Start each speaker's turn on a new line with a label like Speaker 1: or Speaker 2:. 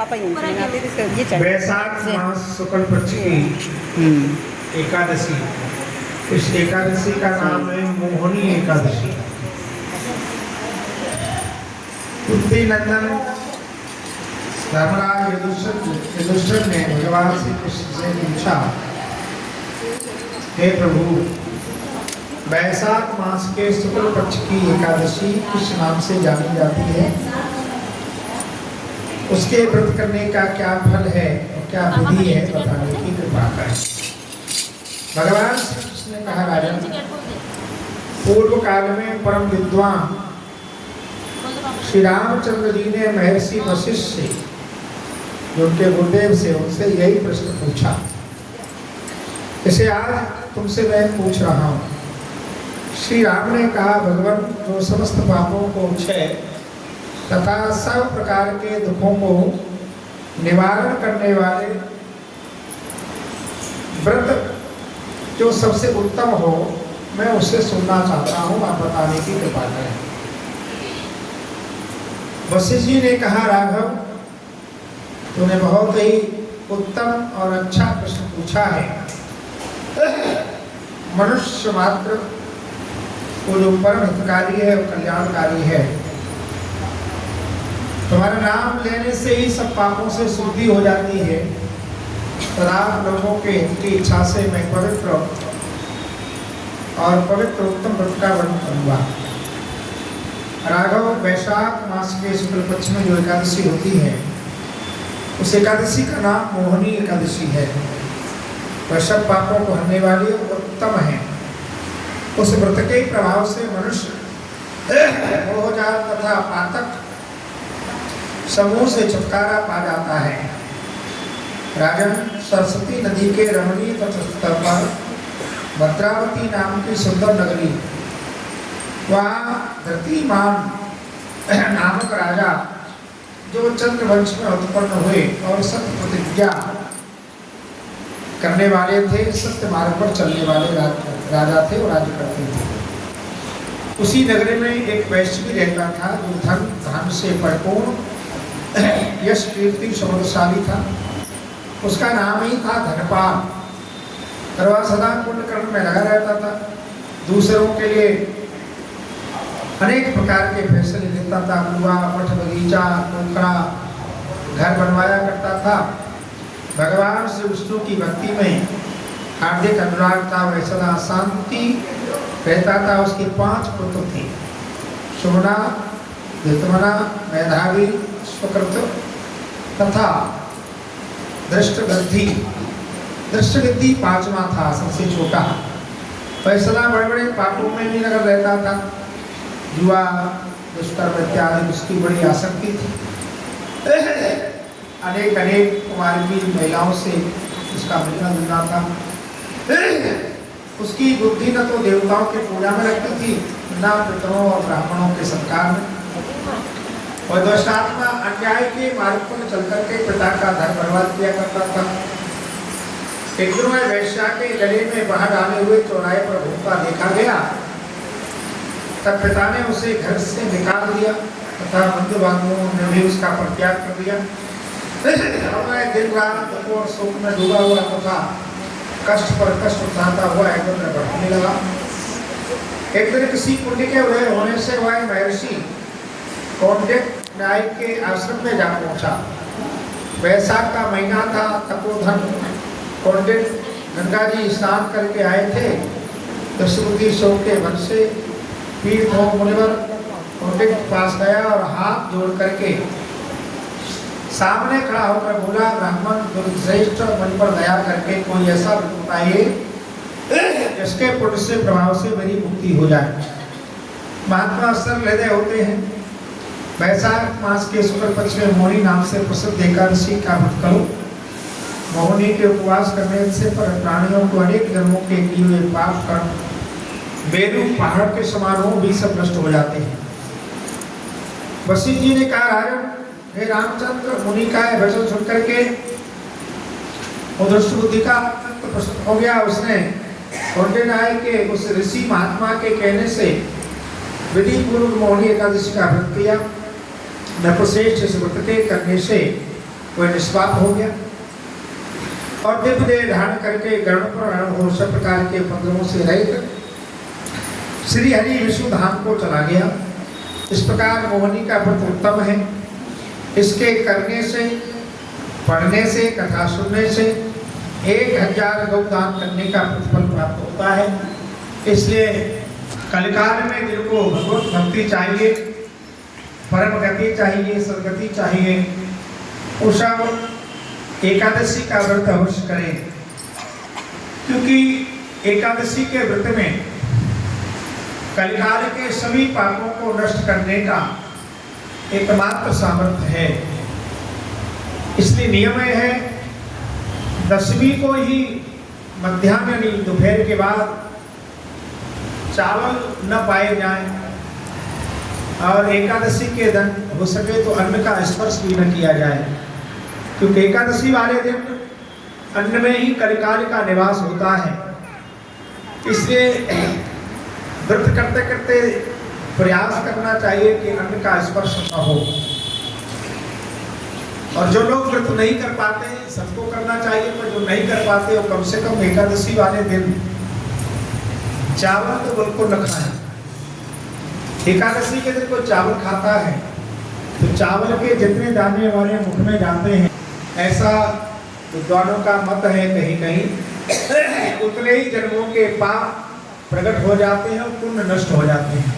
Speaker 1: वैशाख मास शुक्ल पक्ष की एकादशी, इस एकादशी का नाम है मोहनी एकादशी। कुंती नंदन धर्मराज युधिष्ठिर ने भगवान श्री कृष्ण से पूछा, हे प्रभु, वैशाख मास के शुक्ल पक्ष की एकादशी किस नाम से जानी जाती है? उसके व्रत करने का क्या फल है और क्या विधि है, बताने की कृपा करें। भगवान श्री कृष्ण ने कहा, राजन, पूर्व काल में परम विद्वान श्री रामचंद्र जी ने महर्षि वशिष्ठ से, जो उनके गुरुदेव से, उनसे यही प्रश्न पूछा, इसे आज तुमसे मैं पूछ रहा हूँ। श्री राम ने कहा, भगवान, जो समस्त पापों को क्षय तथा सब प्रकार के दुखों को निवारण करने वाले व्रत जो सबसे उत्तम हो, मैं उससे सुनना चाहता हूँ, आप बताने की कृपा करें। वशिष्ठ जी ने कहा, राघव, तूने बहुत ही उत्तम और अच्छा प्रश्न पूछा है। मनुष्य मात्र वो जो परम हितकारी है और कल्याणकारी है, तुम्हारा नाम लेने से ही सब पापों से शुद्धि हो जाती है। तथा लोगों के हित की इच्छा से मैं पवित्र उत्तम व्रत का वर्णन करूंगा। राघव, वैशाख मास के शुक्ल पक्ष में जो एकादशी होती है, उस एकादशी का नाम मोहनी एकादशी है। वह सब पापों को हरने वाली उत्तम है। उस व्रत के प्रभाव से मनुष्य मोहजाल तथा पातक समूह से छुटकारा पा जाता है। राजन, सरस्वती नदी के रमणीय तट पर भद्रावती नाम की सुंदर नगरी, वहाँ धृतिमान नामक राजा, जो चंद्रवंश में उत्पन्न हुए और सत्य प्रतिज्ञा करने वाले थे, सत्य मार्ग पर चलने वाले राजा थे और राज्य करते थे। उसी नगरी में एक वैश्य भी रहता था, जो धन से परिपूर्ण, यश कीर्ति समृद्धशाली था। उसका नाम ही था धनपाल। वह सदा पुण्य कर्म में लगा रहता था। दूसरों के लिए अनेक प्रकार के फैसले लेता था। कुआं, मठ, बगीचा, पोखरा, घर बनवाया करता था। भगवान श्री विष्णु की भक्ति में हार्दिक अनुराग था। वह सदा शांति रहता था। उसके 5 पुत्र थे, सुमना, धृतमना, मेधावी, सुकृत तथा दृष्टगद्धि। दृष्टगद्धि 5वां था, सबसे छोटा। वह सदा बड़े बड़े पापों में भी लगा रहता था। जुआ, दुष्कर्म इत्यादि उसकी बड़ी आसक्ति थी। अनेक कुमारी महिलाओं से उसका मिलना जुलना था। उसकी बुद्धि न तो देवताओं के पूजा में लगती थी, न पितरों और ब्राह्मणों के सत्कार में। और दुष्टात्मा अन्याय के मार्ग पर चल करके पिता का धन बर्बाद किया करता था। एक दिन वह वैश्या के गले में बाहर डाले हुए चौराहे पर घूमता देखा गया। तब पिता ने उसे घर से निकाल दिया तथा बंधु बांधवों ने भी उसका परित्याग कर दिया। दिन रात दुख और शोक में डूबा हुआ तथा कष्ट पर कष्ट उठाता हुआ एकदम में बढ़ने लगा। एक दिन किसी पुण्य के उदय होने से वह महर्षि कौंडिन्य न्याय के आश्रम में जा पहुंचा। वैशाख का महीना था। तपोधन कौंडिन्य गंगा जी स्नान करके आए थे। दशबुद्धि शोक के वन से पीठ हो मुनिवर कौंडिन्य के पास गया और हाथ जोड़ करके सामने खड़ा होकर बोला, ब्राह्मण गुरुश्रेष्ठ, मन पर दया करके कोई ऐसा व्रत बताइए जिसके पुण्य से प्रभाव से मेरी मुक्ति हो जाए। महात्मा सरल हृदय होते हैं। वैशाख मास के शुक्ल पक्ष में मोहनी नाम से प्रसिद्ध एकादशी का व्रत करो। मोहनी के उपवास करने से पर प्राणियों को अनेक जन्मों के किए हुए पाप कर्म मेरू पहाड़ के समान हो भी सब नष्ट हो जाते हैं। वशिष्ठ जी ने कहा, राजन, हे रामचंद्र, मुनि का वचन सुन करके उदृष्ट बुद्धि का प्रश्न हो गया। उसने कौंडिन्य न्याय के उस ऋषि महात्मा के कहने से विधि पूर्व मोहनी एकादशी का व्रत किया। नपुश्रेष्ठ इस व्रत के करने से वह निष्पाप हो गया और दिव्य देह धारण करके गरुड़ पर हो सब प्रकार के उपद्रवों से रहित श्री हरि विष्णु धाम को चला गया। इस प्रकार मोहिनी का व्रत उत्तम है। इसके करने से, पढ़ने से, कथा सुनने से 1000 गौदान करने का प्रतिफल प्राप्त होता है। इसलिए कलिकाल में जिनको भगवत भक्ति चाहिए, परम गति चाहिए, सदगति चाहिए, वो सब एकादशी का व्रत अवश्य करें, क्योंकि एकादशी के व्रत में कलिकाल के सभी पापों को नष्ट करने का एकमात्र सामर्थ्य है। इसलिए नियम है दशमी को ही मध्याह्न यानी दोपहर के बाद चावल न पाए जाएं और एकादशी के दिन हो सके तो अन्न का स्पर्श भी न किया जाए, क्योंकि एकादशी वाले दिन अन्न में ही कलिकाल का निवास होता है। इसलिए व्रत करते करते प्रयास करना चाहिए कि अन्न का स्पर्श न हो। और जो लोग व्रत नहीं कर पाते सबको करना चाहिए, पर जो नहीं कर पाते वो कम से कम एकादशी वाले दिन चावल तो बिल्कुल न खाएं। एकादशी के दिन कोई चावल खाता है तो चावल के जितने दाने वाले मुख में जाते हैं, ऐसा विद्वानों का मत है कहीं कहीं, उतने ही जन्मों के पाप प्रकट हो जाते हैं और पुण्य नष्ट हो जाते हैं।